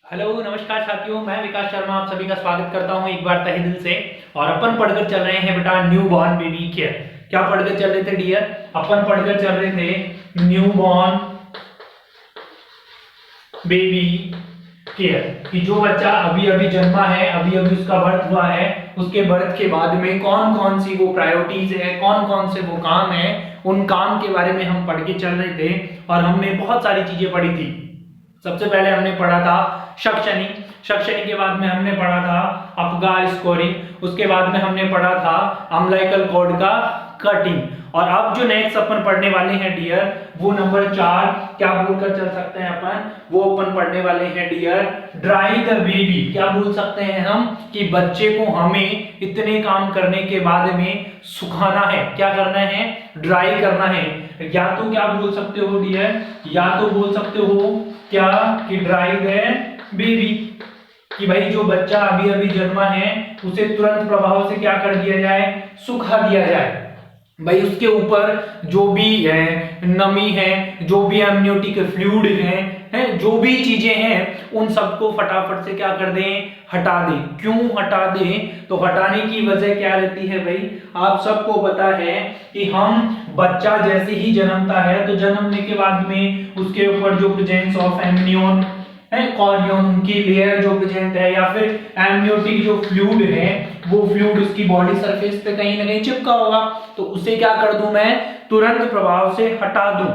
Hello नमस्कार साथियों, मैं विकास शर्मा आप सभी का स्वागत करता हूं एक बार तहे दिल से। और अपन पढ़कर चल रहे हैं बेटा न्यू बॉर्न बेबी केयर। क्या पढ़कर चल रहे थे डियर? अपन पढ़कर चल रहे थे न्यू बॉर्न बेबी केयर कि जो बच्चा अभी अभी जन्मा है, अभी अभी उसका बर्थ हुआ है, उसके बर्थ के बाद में कौन कौन सी वो प्रायोरिटीज है, कौन कौन से वो काम है, उन काम के बारे में हम पढ़ के चल रहे थे। और हमने बहुत सारी चीजें पढ़ी थी। सबसे पहले हमने पढ़ा था शक्शनी। शक्शनी के बाद में हमने पढ़ा था अपगार स्कोरिंग। उसके बाद में हमने पढ़ा था अम्बिलिकल कॉर्ड का कटिंग। और अब जो नेक्स्ट अपन पढ़ने वाले हैं डियर, वो नंबर 4 क्या बोलकर चल सकते हैं अपन? वो अपन पढ़ने वाले हैं डियर ड्राई द बेबी। क्या बोल सकते हैं हम कि बच्चे को हमें इतने काम करने के बाद में सुखाना है। क्या करना है? ड्राई करना है। या तो क्या बोल सकते हो डियर, या तो बोल सकते हो क्या कि ड्राई द बेबी, कि भाई जो बच्चा अभी अभी जन्मा है उसे तुरंत प्रभाव से क्या कर दिया जाए? सुखा दिया जाए। भाई उसके ऊपर जो भी नमी है, जो भी एमनियोटिक फ्लूइड है, जो भी चीजें हैं उन सबको फटाफट से क्या कर दें? हटा दें। क्यों हटा दें? तो हटाने की वजह क्या रहती है भाई? आप सबको पता है कि हम बच्चा जैसे ही जन्मता है तो जन्मने के बाद में उसके ऊपर जो प्रेजेंस ऑफ एमनियोन है, कॉरियन की लेयर जो प्रेजेंट है, या फिर एमनियोटिक जो फ्लूइड है, वो फ्लूइड उसकी बॉडी सरफेस पे कहीं ना कहीं चिपका होगा। तो उसे क्या कर दूं मैं? तुरंत प्रभाव से हटा दूं,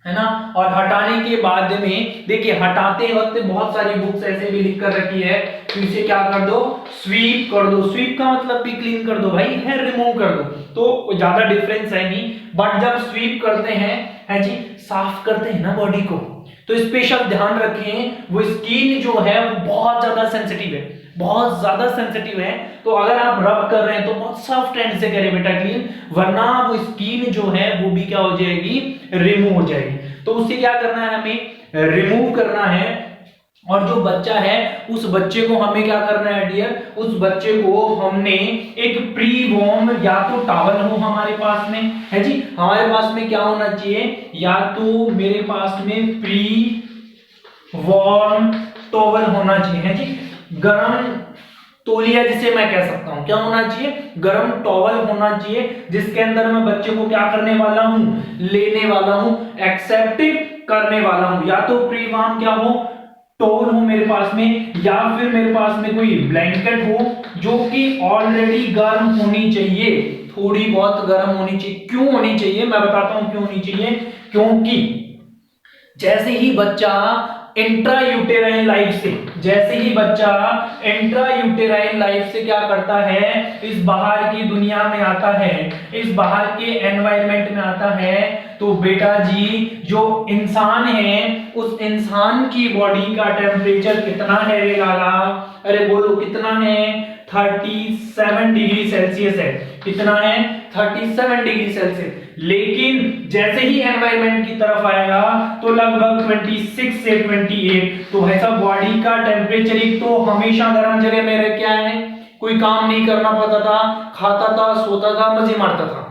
है ना। और हटाने के बाद में देखिए, हटाते वक्त बहुत सारी बुक्स ऐसे भी लिख कर रखी है कि इसे क्या कर दो? स्वीप कर दो। स्वीप का मतलब भी क्लीन कर दो भाई, है रिमूव कर दो। तो ज्यादा डिफरेंस है नहीं, बट जब स्वीप करते हैं, है जी, साफ करते हैं ना बॉडी को, तो स्पेशल ध्यान रखें वो स्किन जो है वो बहुत ज्यादा सेंसिटिव है, बहुत ज्यादा सेंसिटिव है। तो अगर आप रब कर रहे हैं तो बहुत सॉफ्ट हैंड से करें बेटा क्लीन, वरना वो स्किन जो है वो भी क्या हो जाएगी? रिमूव हो जाएगी। तो उसे क्या करना है? हमें रिमूव करना है। और जो बच्चा है उस बच्चे को हमें क्या करना है डियर? उस बच्चे को हमने एक प्री वॉर्म, या तो टॉवल हो हमारे पास में, है जी, हमारे पास में क्या होना चाहिए? या तो मेरे पास में प्री वॉर्म टॉवल होना चाहिए, है जी, गर्म तौलिया जिसे मैं कह सकता हूं। क्या होना चाहिए? गर्म टॉवल होना चाहिए, जिसके अंदर मैं बच्चे को क्या करने वाला हूं? लेने वाला हूं, एक्सेप्ट करने वाला हूं। या तो प्री वॉर्म क्या हो? टॉवल हो मेरे पास में, या फिर मेरे पास में कोई ब्लैंकेट हो जो कि ऑलरेडी गर्म होनी चाहिए, थोड़ी बहुत गर्म होनी चाहिए। क्यों होनी चाहिए? मैं बताता हूं क्यों होनी चाहिए। क्योंकि जैसे ही बच्चा इंट्रा यूटेराइन लाइफ से, जैसे ही बच्चा इंट्रा यूटेराइन लाइफ से क्या करता है? इस बाहर की दुनिया में आता है, इस बाहर के एनवायरनमेंट में आता है, तो बेटा जी जो इंसान है उस इंसान की बॉडी का टेम्परेचर कितना है रे लाला? अरे बोलो कितना है? 37 डिग्री सेल्सियस है। कितना है? 37 डिग्री सेल्सियस। लेकिन जैसे ही एनवायरनमेंट की तरफ आएगा तो लगभग 26 से 28। तो ऐसा बॉडी का टेम्परेचर एक तो हमेशा गर्म जगह में रह के आए हैं, कोई काम नहीं करना पड़ता था, खाता था, सोता था, मजे मारता था।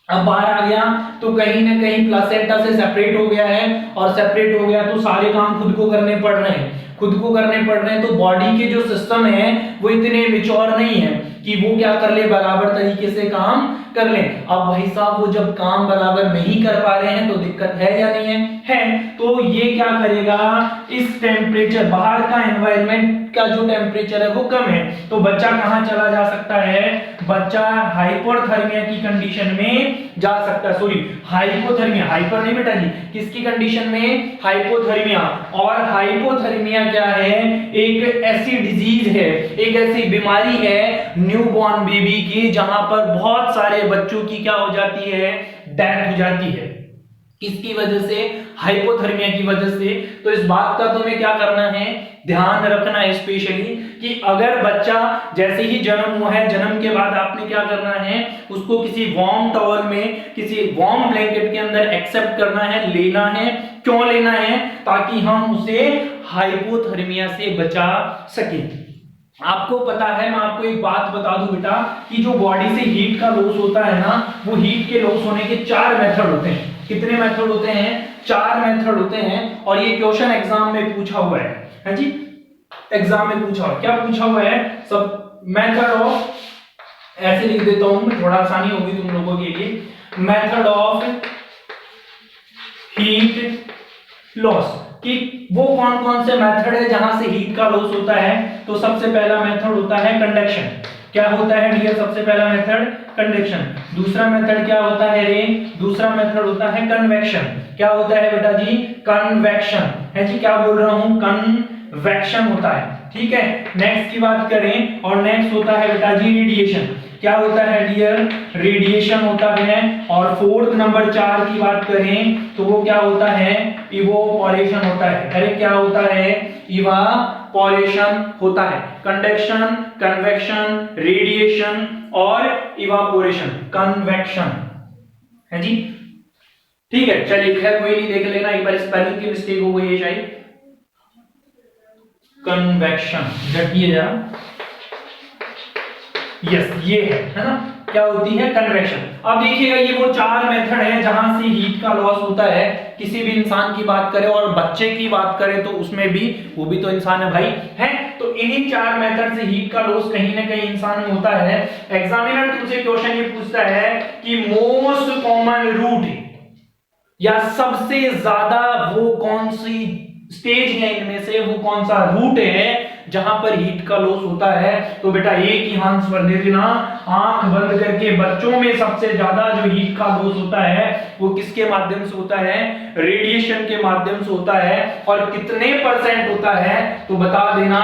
अब बाहर आ गया तो कहीं ना कहीं प्लासेंटा से सेपरेट हो गया है, और सेपरेट हो गया तो सारे काम खुद को करने पड़ रहे हैं, खुद को करने पड़ रहे हैं। तो बॉडी के जो सिस्टम है वो इतने मैच्योर नहीं है कि वो क्या कर ले? बराबर तरीके से काम कर ले। अब भाई साहब वो जब काम बराबर नहीं कर पा रहे हैं तो दिक्कत है या नहीं है? है। तो ये क्या करेगा? इस टेम्परेचर, बाहर का एनवायरनमेंट का जो टेम्परेचर है वो कम है, तो बच्चा कहां चला जा सकता है? बच्चा हाइपोथर्मिया की कंडीशन में जा सकता है। सॉरी, हाइपोथर्मिया, हाइपर नहीं बेटा जी, किसकी कंडीशन में? हाइपोथर्मिया। और हाइपोथर्मिया क्या है? एक ऐसी डिजीज है, एक ऐसी बीमारी है न्यूबॉर्न बेबी की, जहां पर बहुत सारे बच्चों की क्या हो जाती है? डेथ हो जाती है। किसकी वजह से? हाइपोथर्मिया की वजह से। तो इस बात का तुम्हें क्या करना है? ध्यान रखना है स्पेशली कि अगर बच्चा जैसे ही जन्म हुआ है, जन्म के बाद आपने क्या करना है? उसको किसी वार्म टॉवल में, किसी वार्म ब्लैंकेट के अंदर एक्सेप्ट करना है, लेना है। क्यों लेना है? ताकि हम उसे हाइपोथर्मिया से बचा सके। आपको पता है, मैं आपको एक बात बता दूं बेटा कि जो बॉडी से हीट का लॉस होता है ना, वो हीट के लॉस होने के 4 मेथड होते हैं। कितने मेथड होते हैं? 4 मेथड होते हैं। और ये क्वेश्चन एग्जाम में पूछा हुआ है जी। एग्जाम में पूछा हुआ, क्या पूछा हुआ है सब, मेथड ऑफ, ऐसे लिख देता हूं मैं, थोड़ा आसानी होगी तुम लोगों के लिए, मेथड ऑफ हीट लॉस, कि वो कौन कौन से मेथड है जहां से हीट का लॉस होता है। तो सबसे पहला मेथड होता है कंडक्शन, क्या होता है डियर, सबसे पहला मेथड कंडक्शन। दूसरा मेथड क्या होता है रे, दूसरा मेथड होता है कन्वेक्शन, क्या होता है बेटा जी, कन्वेक्शन है जी, क्या बोल रहा हूं, कन्वेक्शन होता है, ठीक है। नेक्स्ट की बात करें, और नेक्स्ट होता है बेटा जी रेडिएशन, क्या होता है डियर, रेडिएशन होता है। और फोर्थ नंबर 4 की बात करें तो वो क्या होता है, इवोपोरेशन होता है। अरे क्या होता है, इवापोरेशन होता है। कंडक्शन, कन्वेक्शन, रेडिएशन और इवापोरेशन, कन्वेक्शन है जी, ठीक है। चलिए खैर कोई नहीं, देख लेना एक बार, स्पेलिंग की मिस्टेक हो गई है शायद, कन्वेक्शन जटिए जा, यस ये है ना, क्या होती है कन्वेक्शन। अब देखिएगा ये वो 4 मेथड है जहां से हीट का लॉस होता है। किसी भी इंसान की बात करें और बच्चे की बात करें तो उसमें भी, वो भी तो इंसान है भाई, है। तो इन्हीं 4 मेथड से हीट का लॉस कहीं ना कहीं इंसान में होता है। एग्जामिनर तुमसे क्वेश्चन ये पूछता है कि मोस्ट कॉमन रूट, या सबसे ज्यादा वो कौन सी स्टेज है इनमें से, वो कौन सा रूट है जहां पर हीट का लॉस होता है। तो बेटा एक ही आंसर दे देना, आंख बंद करके, बच्चों में सबसे ज्यादा जो हीट का लॉस होता है वो किसके माध्यम से होता है, रेडिएशन के माध्यम से होता है। और कितने परसेंट होता है तो बता देना,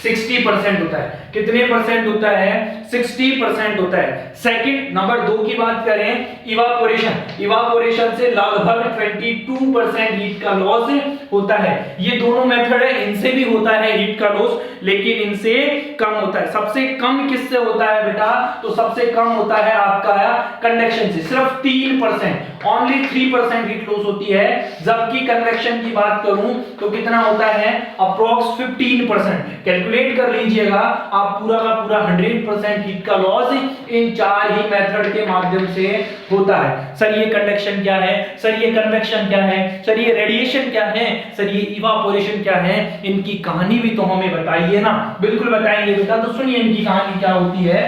60% होता है। कितने परसेंट होता है, 60% होता है। सेकंड नंबर 2 की बात करें, इवापोरेशन, इवापोरेशन से लगभग 22% हीट का लॉस होता है। ये दोनों मेथड है, इनसे भी होता है हीट का लॉस, लेकिन इनसे कम होता है। सबसे कम किससे होता है बेटा, तो सबसे कम होता है आपका कंडक्शन से, सिर्फ 3%, ओनली 3% हीट लॉस होती है। जबकि कन्वेक्शन की बात करूं तो कितना होता है, अप्रोक्स 15%। कैलकुलेट कर लीजिएगा आप, पूरा का पूरा 100% हीट का लॉस इन 4 ही मेथड के माध्यम से होता है। सर ये कंडक्शन क्या है, सर ये कन्वेक्शन क्या है, सर ये रेडिएशन क्या है, सर ये इवापोरेशन क्या है, इनकी कहानी भी तो हमें बताइए ना। बिल्कुल बताएंगे बेटा, तो सुनिए इनकी कहानी क्या होती है।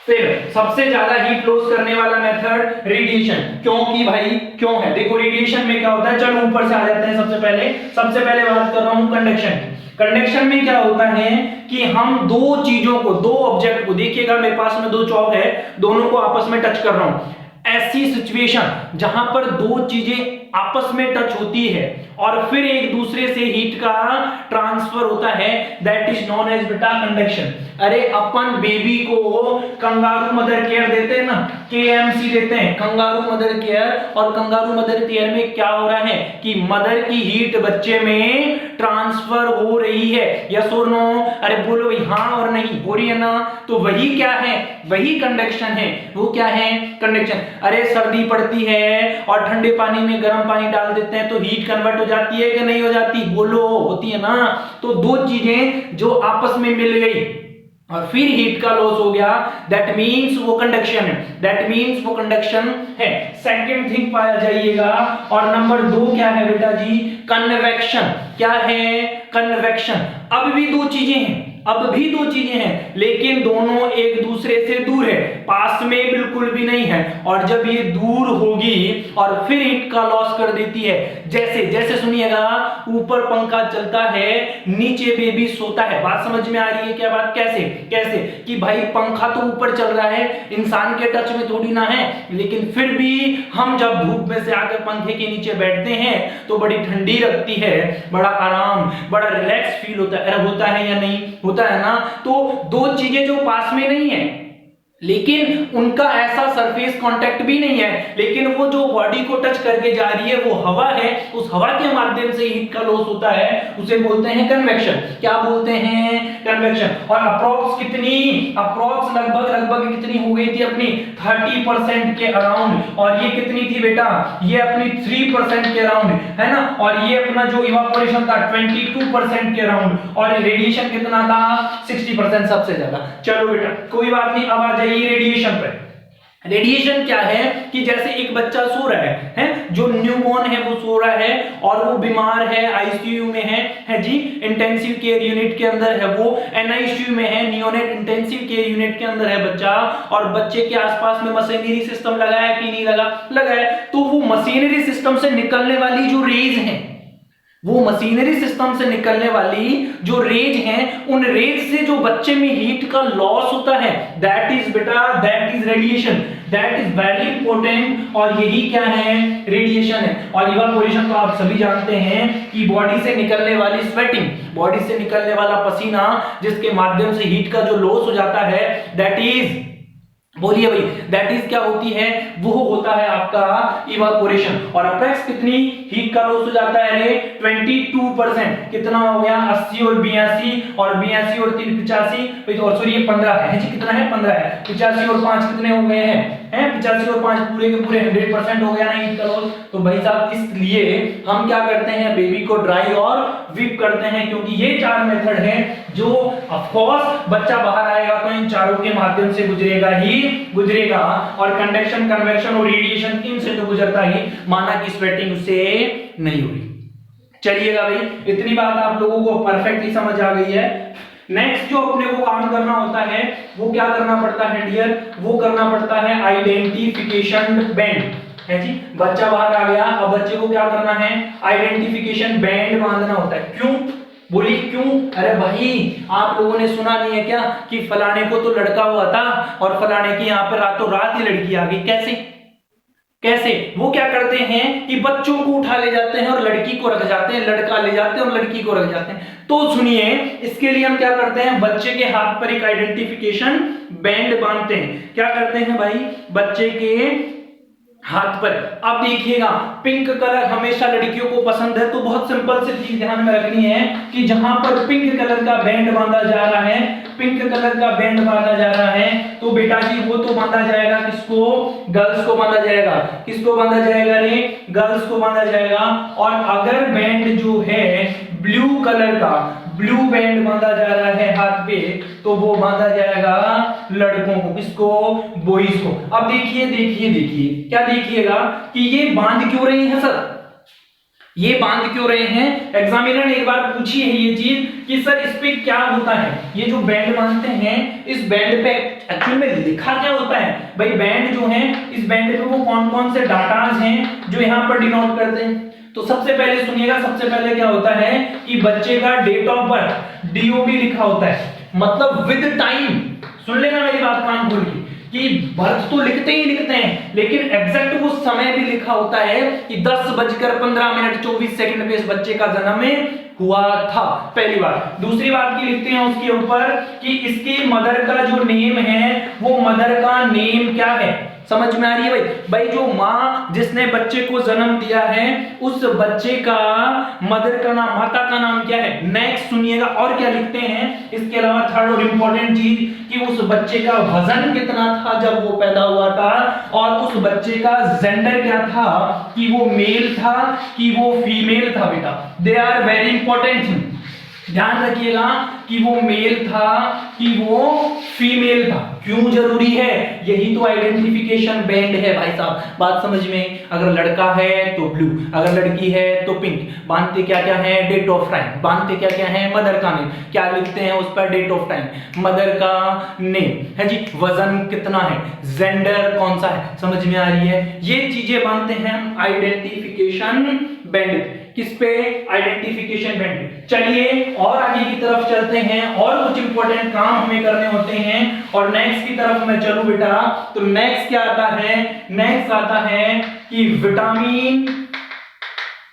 फिर सबसे ज्यादा हीट लॉस करने वाला मेथड रेडिएशन, क्योंकि भाई क्यों है, देखो रेडिएशन में क्या होता है, चलो ऊपर से आ जाते हैं। सबसे पहले बात कर रहा हूं कंडक्शन की। कंडक्शन में क्या होता है कि हम दो चीजों को, दो ऑब्जेक्ट को, देखिएगा मेरे पास में 2 चौक है, दोनों को आपस में टच कर रहा हूं। ऐसी सिचुएशन जहां पर 2 चीजें आपस में टच होती है और फिर एक दूसरे से हीट का ट्रांसफर होता है, दैट इज नोन एज बेटा कंडक्शन। अरे अपन बेबी को कंगारू मदर केयर देते हैं ना, केएमसी देते हैं, कंगारू मदर केयर। और कंगारू मदर केयर में क्या हो रहा है कि मदर की हीट बच्चे में ट्रांसफर हो रही है, यस और नो, अरे बोलो भाई हाँ और नहीं, हो रही है ना। तो वही क्या है, वही कंडक्शन है। वो क्या है, कंडक्शन। अरे सर्दी पड़ती है और ठंडे पानी में गर्म पानी डाल देते हैं तो हीट कन्वर्ट हो जाती है कि नहीं हो जाती, बोलो, होती है ना। तो 2 चीजें जो आपस में मिल गई और फिर हीट का लॉस हो गया, दैट मींस वो कंडक्शन है, दैट मींस वो कंडक्शन है। सेकंड थिंग पाया जाइएगा। और नंबर 2 क्या है बेटा जी, कन्वेक्शन। क्या है, कन्वेक्शन। अब भी 2 चीजें हैं, अब भी 2 चीजें हैं, लेकिन दोनों एक दूसरे से दूर है, पास में बिल्कुल भी नहीं है। और जब ये दूर होगी और फिर हीट का लॉस कर देती है, जैसे जैसे सुनिएगा, ऊपर पंखा चलता है, नीचे बेबी सोता है। बात समझ में आ रही है क्या बात, कैसे कैसे कि भाई पंखा तो ऊपर चल रहा है, इंसान के टच में थोड़ी ना है, लेकिन फिर भी हम जब धूप में से आकर पंखे के नीचे बैठते हैं तो बड़ी ठंडी लगती है, बड़ा आराम, बड़ा रिलैक्स फील होता है। होता है या नहीं होता है ना। तो 2 चीजें जो पास में नहीं है, लेकिन उनका ऐसा सरफेस कांटेक्ट भी नहीं है, लेकिन वो जो बॉडी को टच करके जा रही है वो हवा है, उस हवा के माध्यम से हीट का लॉस होता है, उसे बोलते हैं कन्वेक्शन। क्या बोलते हैं, कन्वेक्शन। और अप्रोक्स कितनी, अप्रोक्स लगभग कितनी हो गई थी अपनी, 30% के अराउंड। और ये कितनी थी बेटा, ये अपनी 3% के अराउंड है ना। और ये अपना जो इवापोरेशन था 22% के अराउंड। और रेडिएशन कितना था, 60% सबसे ज्यादा। चलो बेटा कोई बात नहीं, अब आ जाइए रेडिएशन पे। रेडिएशन क्या है कि जैसे एक बच्चा सो रहा है जो न्यूबॉर्न है वो सो रहा है और वो बीमार है, आईसीयू में है जी, इंटेंसिव केयर यूनिट के अंदर है, वो एनआईसीयू में है, नियोनेट इंटेंसिव केयर यूनिट के अंदर है बच्चा, और बच्चे के आसपास में मशीनरी सिस्टम लगा है कि नहीं लगा है, तो वो मशीनरी सिस्टम से निकलने वाली जो रेज हैं, वो मशीनरी सिस्टम से निकलने वाली जो रेज हैं, उन रेज से जो बच्चे में हीट का लॉस होता है, that is radiation, that is very important. और यही क्या है, रेडिएशन है। और इवापोरेशन तो आप सभी जानते हैं कि बॉडी से निकलने वाली स्वेटिंग, बॉडी से निकलने वाला पसीना जिसके माध्यम से हीट का जो लॉस हो जाता है, दैट इज, बोलिए भाई, दैट इज क्या होती है, वो होता है आपका इवापोरेशन। और अप्रैक्स कितनी हीट का लॉस हो जाता है रे, 22%। कितना हो गया, 80 और 82, और 82 और 3 85, और सॉरी ये 15 है जी, कितना है, 15 है। 85 और 5 कितने हो गए हैं, 85 और 5 पूरे के पूरे 100% हो गया ना हीट का लॉस। तो भाई साहब इसलिए हम क्या करते हैं, बेबी को ड्राई और वीप करते हैं, क्योंकि ये 4 मेथड हैं जो ऑफ कोर्स बच्चा बाहर आएगा तो इन चारों के माध्यम से गुजरेगा, और कंडक्शन, कन्वेक्शन और रेडिएशन इनसे तो गुजरता ही, माना कि स्वेटिंग उससे नहीं हुई। चलिएगा भाई, इतनी बात आप लोगों को परफेक्टली समझ आ गई है। नेक्स्ट जो अपने को काम करना होता है वो क्या करना पड़ता है डियर, वो करना पड़ता है आइडेंटिफिकेशन बैंड, है जी। बच्चा बाहर आ गया, अब बच्चे को क्या करना है, आइडेंटिफिकेशन बैंड बांधना होता है। क्यों, बोलिए क्यों, अरे भाई आप लोगों ने सुना नहीं है क्या कि फलाने को तो लड़का हुआ था और फलाने की यहाँ पे रातों रात ही लड़की आ गई। कैसे वो क्या करते हैं कि बच्चों को उठा ले जाते हैं और लड़की को रख जाते हैं, लड़का ले जाते हैं और लड़की को रख जाते हैं। तो सुनिए, इसके लिए हम क्या करते हैं, बच्चे के हाथ पर एक आइडेंटिफिकेशन बैंड बांधते हैं। क्या करते हैं भाई, बच्चे के हाथ पर, अब देखिएगा पिंक कलर हमेशा लड़कियों को पसंद है, तो बहुत सिंपल सी चीज ध्यान में रखनी है कि जहां पर पिंक कलर का बैंड बांधा जा रहा है, पिंक कलर का बैंड बांधा जा रहा है, तो बेटा जी वो तो बांधा जाएगा किसको, गर्ल्स को बांधा जाएगा। किसको बांधा जाएगा रे, गर्ल्स को बांधा जाएगा। और अगर बैंड जो है ब्लू कलर का, ब्लू बैंड बांधा जा रहा है हाथ पे, तो वो बांधा जाएगा लड़कों को, किसको, बॉयज को। अब देखिए क्या देखिएगा कि ये बांध क्यों रहे हैं सर, ये बांध क्यों रहे हैं, एग्जामिनर ने एक बार पूछी है ये चीज कि सर इस पे क्या होता है, ये जो बैंड बांधते हैं इस बैंड पे एक्चुअल में लिखा क्या होता है भाई, बैंड जो है इस बैंड पे वो कौन कौन से डाटाज हैं जो यहाँ पर डिनोट करते हैं। तो सबसे पहले सुनिएगा, सबसे पहले क्या होता है कि बच्चे का डेट ऑफ बर्थ DOB लिखा होता है, मतलब विद टाइम। सुन लेना मेरी बात कान खोल के, कि बर्थ तो लिखते ही लिखते हैं लेकिन एग्जैक्ट वो समय भी लिखा होता है कि 10:15:24 पे इस बच्चे का जन्म हुआ था, पहली बात। दूसरी बात की लिखते हैं उसके ऊपर कि इसकी मदर का जो नेम है वो मदर का नेम क्या है, समझ में आ रही है भाई जो माँ जिसने बच्चे को जन्म दिया है उस बच्चे का मदर का नाम, माता का नाम क्या है। नेक्स्ट सुनिएगा और क्या लिखते हैं इसके अलावा, थर्ड और इंपॉर्टेंट चीज कि उस बच्चे का वजन कितना था जब वो पैदा हुआ था, और उस बच्चे का जेंडर क्या था, कि वो मेल था कि वो फीमेल था। बेटा they are very important thing, ध्यान रखिएगा कि वो मेल था कि वो फीमेल था। क्यों जरूरी है, यही तो आइडेंटिफिकेशन बैंड है भाई साहब, बात समझ में। अगर लड़का है तो ब्लू, अगर लड़की है तो पिंक। बांधते क्या क्या है, डेट ऑफ टाइम। बांधते क्या क्या है, मदर का नेम। क्या लिखते हैं उस पर, डेट ऑफ टाइम, मदर का नेम, है जी। वजन कितना है, जेंडर कौन सा है, समझ में आ रही है। ये चीजें बांधते हैं हम आइडेंटिफिकेशन बैंड। किस पे, आइडेंटिफिकेशन बैंड। चलिए और आगे की तरफ चलते हैं, और कुछ इंपॉर्टेंट काम हमें करने होते हैं। और नेक्स्ट की तरफ मैं चलूं बेटा, तो नेक्स्ट क्या आता है, नेक्स्ट आता है कि विटामिन।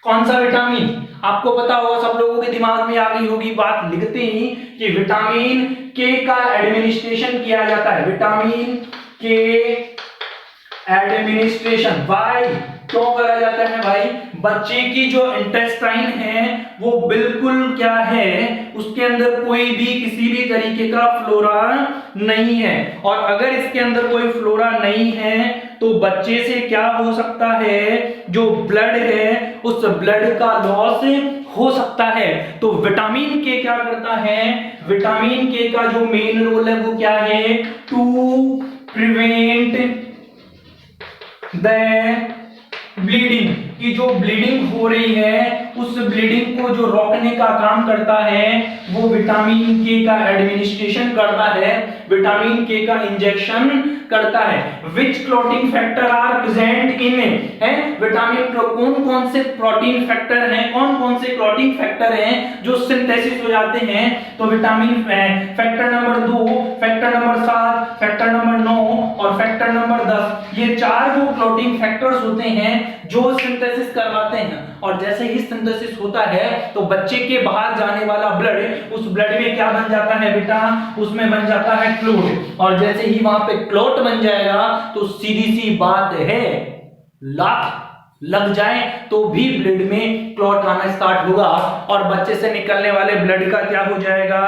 कौन सा विटामिन, आपको पता होगा, सब लोगों के दिमाग में आ गई होगी बात लिखते ही कि विटामिन के का एडमिनिस्ट्रेशन किया जाता है। विटामिन के एडमिनिस्ट्रेशन वाई क्यों करा जाता है भाई, बच्चे की जो इंटेस्टाइन है वो बिल्कुल क्या है, उसके अंदर कोई भी किसी भी तरीके का फ्लोरा नहीं है, और अगर इसके अंदर कोई फ्लोरा नहीं है तो बच्चे से क्या हो सकता है, जो ब्लड है उस ब्लड का लॉस हो सकता है। तो विटामिन के क्या करता है, विटामिन के का जो मेन रोल है वो क्या है, टू प्रिवेंट द ब्लीडिंग, कि जो ब्लीडिंग हो रही है उस ब्लीडिंग को जो रोकने का काम करता है वो विटामिन के का एडमिनिस्ट्रेशन करता है, विटामिन के का इंजेक्शन करता है। Which clotting factor are present in है, विटामिन कौन कौन से प्रोटीन फैक्टर हैं, कौन कौन से क्लॉटिंग फैक्टर हैं जो सिंथेसिस हो जाते हैं। तो vitamin factor number 2, factor number 7, factor number 9 और फैक्टर नंबर 10, ये 4 वो क्लॉटिंग फैक्टर्स होते हैं जो सिंथेसिस करवाते हैं। और जैसे ही सिंथेसिस होता है तो बच्चे के बाहर जाने वाला ब्लड, उस ब्लड में क्या बन जाता है बेटा, उसमें बन जाता है क्लोट। और जैसे ही वहां पे क्लोट बन जाएगा तो सीधी सी बात है, लात लग जाए तो भी ब्लड में क्लॉट आना स्टार्ट होगा और बच्चे से निकलने वाले ब्लड का क्या हो जाएगा,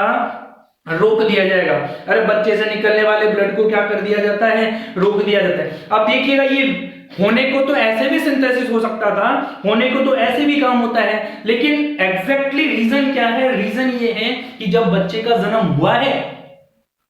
रोक दिया जाएगा। अरे बच्चे से निकलने वाले ब्लड को क्या कर दिया जाता है, रोक दिया जाता है। अब देखिएगा ये होने को तो ऐसे भी सिंथेसिस हो सकता था, होने को तो ऐसे भी काम होता है, लेकिन एग्जैक्टली रीजन क्या है, रीजन ये है कि जब बच्चे का जन्म हुआ है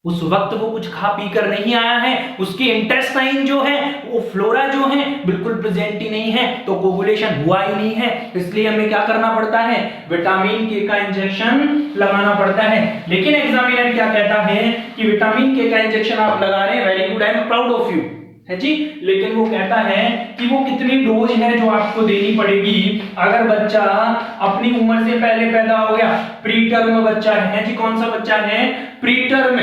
उस वक्त वो कुछ खा पी कर नहीं आया है, उसके इंटेस्टाइन जो है वो फ्लोरा जो है बिल्कुल प्रेजेंट ही नहीं है, तो कोगुलेशन हुआ ही नहीं है। इसलिए हमें क्या करना पड़ता है, विटामिन के का इंजेक्शन लगाना पड़ता है। लेकिन एग्जामिनर क्या कहता है कि विटामिन के का इंजेक्शन आप लगा रहे हैं, very good, I am proud of you है जी, लेकिन वो कहता है कि वो कितनी डोज है जो आपको देनी पड़ेगी अगर बच्चा अपनी उम्र से पहले पैदा हो गया, प्री टर्म बच्चा है जी। कौन सा बच्चा है, प्री टर्म,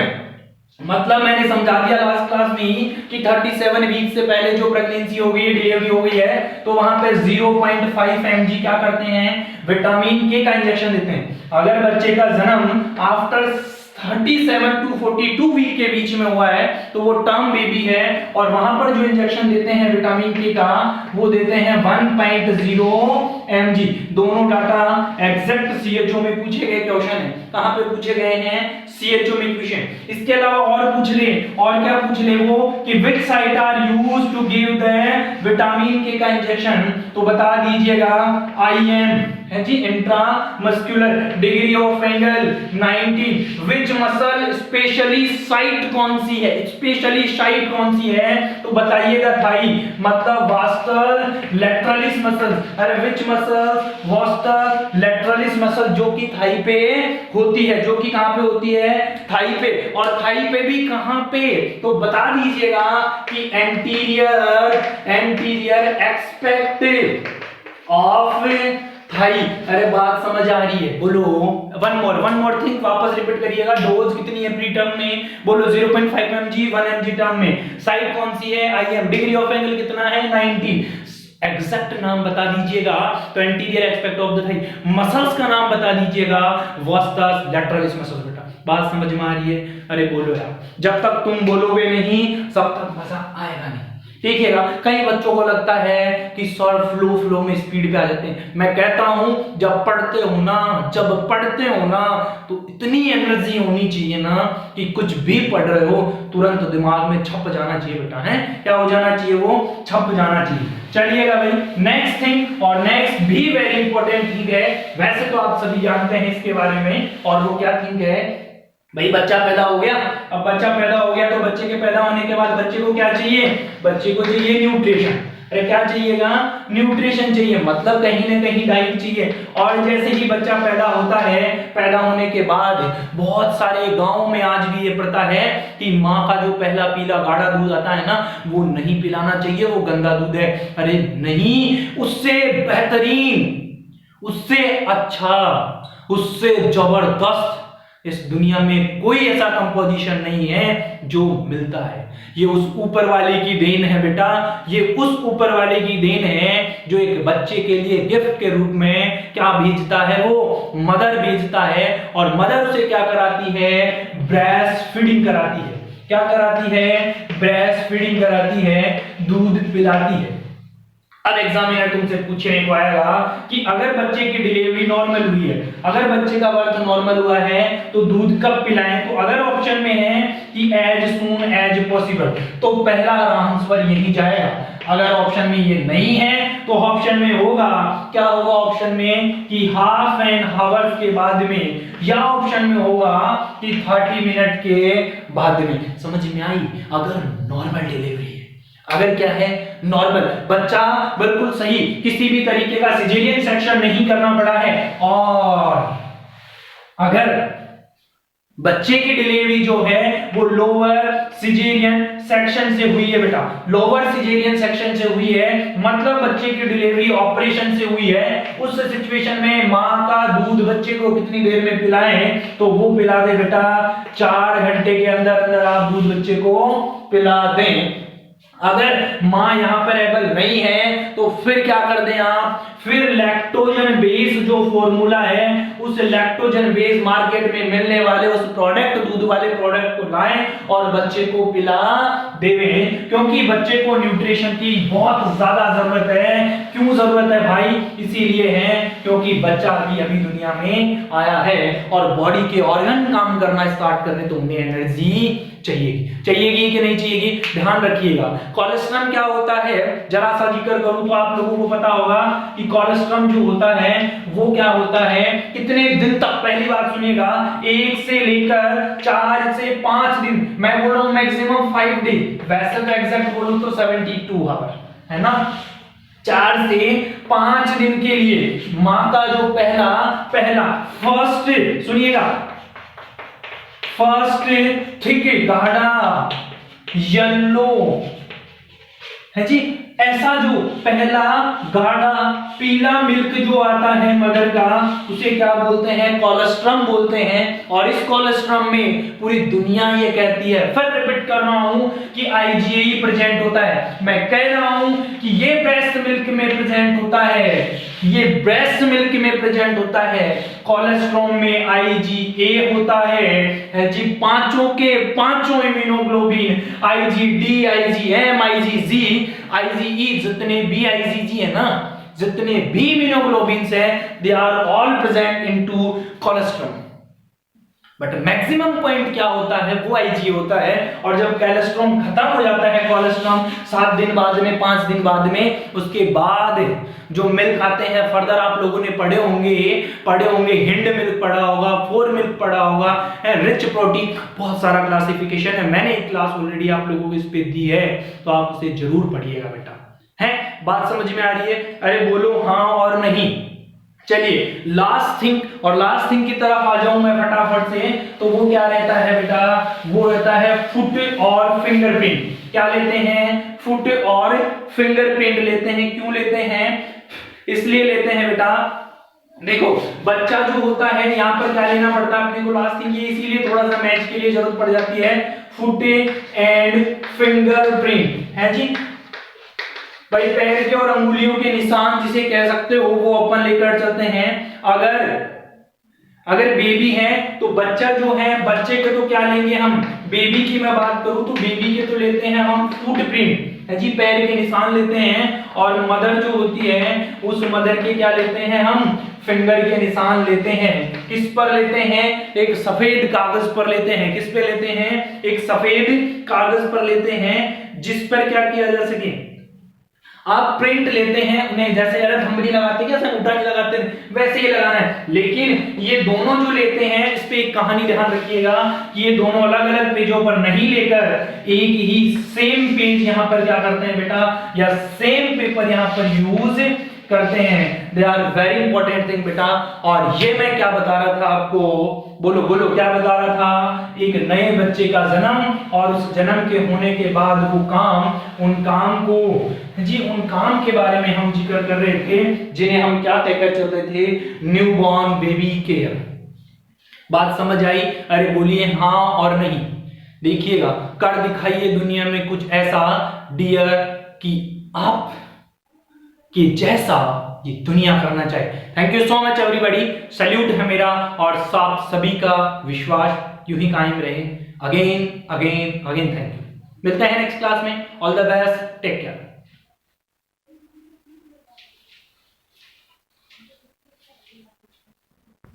मतलब मैंने समझा दिया लास्ट क्लास में कि 37 वीक से पहले जो प्रेगनेंसी हो गई है, डिलीवरी हो गई है, तो वहां पे 0.5 mg क्या करते हैं, विटामिन के का इंजेक्शन देते हैं। अगर बच्चे का जन्म आफ्टर 37 टू 42 वीक के बीच में हुआ है तो वो टर्म बेबी है, और वहां पर जो इंजेक्शन देते हैं विटामिन के का वो देते हैं 1.0 mg। दोनों डाटा एग्जैक्ट सीएचओ में पूछे गए क्वेश्चन है। कहां पे पूछे गए हैं, सीएचओ में क्वेश्चन। इसके अलावा और पूछ ले, और क्या पूछ ले वो कि which site are used to give the vitamin K का इंजेक्शन, तो बता दीजिएगा आईएम है जी, intramuscular, degree of angle 90, which muscle specially site कौन सी है, स्पेशली साइट कौन सी है, तो बताइएगा थाई, मतलब वास्टर लेटरलिस मसल। अरे which muscle, vastus lateralis muscle, जो कि थाई पे होती है, जो कि कहां पे होती है, थाई पे। और थाई पे भी कहां पे, तो बता दीजिएगा कि एंटीरियर एक्सपेक्ट ऑफ थाई। अरे बात समझ आ रही है, बोलो वन मोर थिंग, वापस रिपीट करिएगा। डोज कितनी है प्री टर्म में, बोलो 0.5 mg, 1 mg टर्म में। साइड कौन सी है, आईएम। डिग्री ऑफ एंगल कितना है, 90। एग्जैक्ट नाम बता दीजिएगा, तो anterior aspect of the thigh. Muscles का नाम बता दीजिएगा, वास्टस लेटरलिस मसल। बेटा बात समझ में आ रही है, अरे बोलो यार, जब तक तुम बोलोगे नहीं तब तक मजा आएगा नहीं। देखिएगा कई बच्चों को लगता है कि सर फ्लो में स्पीड पे आ जाते हैं। मैं कहता हूं जब पढ़ते हो ना तो इतनी एनर्जी होनी चाहिए ना कि कुछ भी पढ़ रहे हो तुरंत दिमाग में छप जाना चाहिए बेटा, है क्या हो जाना चाहिए, वो छप जाना चाहिए। चलिएगा भाई, नेक्स्ट थिंग, और नेक्स्ट भी वेरी इंपॉर्टेंट थिंग है, वैसे तो आप सभी जानते हैं इसके बारे में, और वो क्या थिंग है भाई, बच्चा पैदा हो गया। अब बच्चा पैदा हो गया तो बच्चे के पैदा होने के बाद बच्चे को क्या चाहिए, बच्चे को चाहिए न्यूट्रिशन। अरे क्या चाहिएगा, न्यूट्रिशन चाहिए, मतलब कहीं ना कहीं डाइट चाहिए। और जैसे ही बच्चा पैदा होता है, पैदा होने के बाद बहुत सारे गांव में आज भी ये प्रथा है कि माँ का जो पहला पीला गाढ़ा दूध आता है ना, वो नहीं पिलाना चाहिए, वो गंदा दूध है। अरे नहीं, उससे बेहतरीन, उससे अच्छा, उससे जबरदस्त इस दुनिया में कोई ऐसा कंपोजिशन नहीं है जो मिलता है। ये उस ऊपर वाले की देन है बेटा, ये उस ऊपर वाले की देन है जो एक बच्चे के लिए गिफ्ट के रूप में क्या भेजता है, वो मदर भेजता है। और मदर उसे क्या कराती है, ब्रेस्ट फीडिंग कराती है। क्या कराती है, ब्रेस्ट फीडिंग कराती है, दूध पिलाती है। अब एग्जामिनर तुमसे पूछने को आएगा कि अगर बच्चे की डिलीवरी नॉर्मल हुई है, अगर बच्चे का बर्थ नॉर्मल हुआ है तो दूध कब पिलाएं, तो अगर ऑप्शन में है कि एज सून एज पॉसिबल, तो पहला आंसर यही जाएगा। अगर ऑप्शन में ये नहीं है तो ऑप्शन में होगा, क्या होगा ऑप्शन में, कि हाफ एन आवर्स के बाद में, या ऑप्शन में होगा कि 30 मिनट के बाद में। समझ में आई, अगर नॉर्मल डिलीवरी है, अगर क्या है नॉर्मल, बच्चा बिल्कुल सही, किसी भी तरीके का सिजेरियन सेक्शन नहीं करना पड़ा है, और अगर बच्चे की डिलीवरी जो है वो लोअर सिजेरियन सेक्शन से हुई है बेटा, लोअर सिजेरियन सेक्शन से हुई है, मतलब बच्चे की डिलीवरी ऑपरेशन से हुई है, उस सिचुएशन में मां का दूध बच्चे को कितनी देर में पिलाएं, तो वो पिला दे बेटा 4 घंटे के अंदर अंदर आप दूध बच्चे को पिला दें। अगर मां यहां पर एबल नहीं है तो फिर क्या कर दें आप, फिर लैक्टोजन बेस जो फॉर्मूला है, उस लैक्टोजन बेस मार्केट में मिलने वाले उस प्रोडक्ट, दूध वाले प्रोडक्ट को लाएं और बच्चे को पिला देवें, क्योंकि बच्चे को न्यूट्रिशन की बहुत ज्यादा जरूरत है। क्यों जरूरत है भाई? इसीलिए है क्योंकि बच्चा अभी दुनिया में आया है और बॉडी के ऑर्गन काम करना स्टार्ट करने तो उन्हें एनर्जी चाहिएगी कि नहीं चाहिएगी? ध्यान रखिएगा। कोलेस्ट्रम क्या होता है, जरा सा जिक्र करूं तो आप लोगों को पता होगा कि कोलेस्ट्रम जो होता है वो क्या होता है, कितने दिन तक, पहली बात सुनिएगा, 1 से लेकर 4 से 5 दिन, मैं बोल रहा हूं मैक्सिमम 5 डे, वैसे तो एग्जैक्ट बोलूं तो 72 आवर है ना, 4 से 5 दिन के लिए मां का जो पहला फर्स्ट, सुनिएगा, फर्स्ट थिक गाढ़ा येलो है जी, ऐसा जो पहला गाढ़ा पीला मिल्क जो आता है मदर का, उसे क्या बोलते हैं? कोलेस्ट्रम बोलते हैं। और इस कोलेस्ट्रम में पूरी दुनिया ये कहती है, फिर रिपीट कर रहा हूं, कि IgE प्रेजेंट होता है। मैं कह रहा हूं कि ये ब्रेस्ट मिल्क में प्रेजेंट होता है, ये ब्रेस्ट मिल्क में प्रेजेंट होता है। कोलेस्ट्रॉम में IgA होता है जी, पांचों immunoglobulin, IgD, IgM, IgG, IgE, जितने भी IgG है ना, जितने भी इम्यूनोग्लोबिन्स है, they are all present into colostrum. But maximum point क्या होता है, वो IgA होता है। और जब कोलेस्ट्रॉम खत्म हो जाता है, कोलेस्ट्रॉम 7 दिन बाद में, 5 दिन बाद में, उसके बाद जो मिल्क आते हैं, फर्दर आप लोगों ने पढ़े होंगे, हिंड मिल्क पढ़ा होगा, फोर मिल्क पढ़ा होगा, रिच प्रोटीन, बहुत सारा क्लासिफिकेशन है। मैंने एक क्लास ऑलरेडी आप लोगों को इस पे दी है, तो आप उसे जरूर पढ़िएगा बेटा। है बात समझ में आ रही है? अरे बोलो हाँ और नहीं। चलिए लास्ट थिंग की तरफ आ जाऊं मैं फटाफट से। तो वो क्या रहता है बेटा? वो रहता है फुट और फिंगरप्रिंट। क्या लेते हैं? फुट और फिंगरप्रिंट लेते हैं। क्यों लेते हैं? इसलिए लेते हैं बेटा, देखो बच्चा जो होता है, यहां पर क्या लेना पड़ता है अपने को? लास्ट थिंग, ये इसीलिए थोड़ा सा मैच के लिए जरूरत पड़ जाती है, फुट एंड फिंगरप्रिंट है जी। भाई पैर के और अंगुलियों के निशान जिसे कह सकते हो, वो अपन लेकर चलते हैं। अगर बेबी है तो बच्चा जो है, बच्चे के तो क्या लेंगे हम? बेबी की मैं बात करूं तो बेबी के तो लेते हैं हम फुटप्रिंट है जी, पैर के निशान लेते हैं। और मदर जो होती है, उस मदर के क्या लेते हैं हम? फिंगर के निशान लेते हैं। किस पर लेते हैं? एक सफेद कागज पर लेते हैं। किस पे लेते हैं? एक सफेद कागज पर लेते हैं, जिस पर क्या किया जा सके, आप प्रिंट लेते हैं उन्हें, जैसे यार थंबनेल लगाते हैं, कैसे उल्टा नहीं लगाते, वैसे ही लगाना है। लेकिन ये दोनों जो लेते हैं, इस पे एक कहानी ध्यान रखिएगा कि ये दोनों अलग अलग पेजों पर नहीं लेकर एक ही सेम पेज यहां पर क्या करते हैं बेटा, या सेम पेपर यहां पर यूज करते हैं। They are very important thing बेटा। और ये मैं क्या बता रहा था आपको? बोलो बोलो, क्या बता रहा था? एक नए बच्चे का जन्म और उस जन्म के होने के बाद वो काम, उन काम को जी, उन काम के बारे में हम जिक्र कर रहे थे, जिन्हें हम क्या कहकर चल रहे थे? Newborn baby care. बात समझ आई? अरे बोलिए हाँ और नहीं। देखिएगा, कर दिखाइए दुनिया में कुछ ऐसा डियर कि आप कि जैसा ये दुनिया करना चाहे। Thank you so much everybody, salute है मेरा, और आप सभी का विश्वास यूं ही कायम रहे। Again again again thank you. मिलते हैं नेक्स्ट क्लास में। All the best, take care.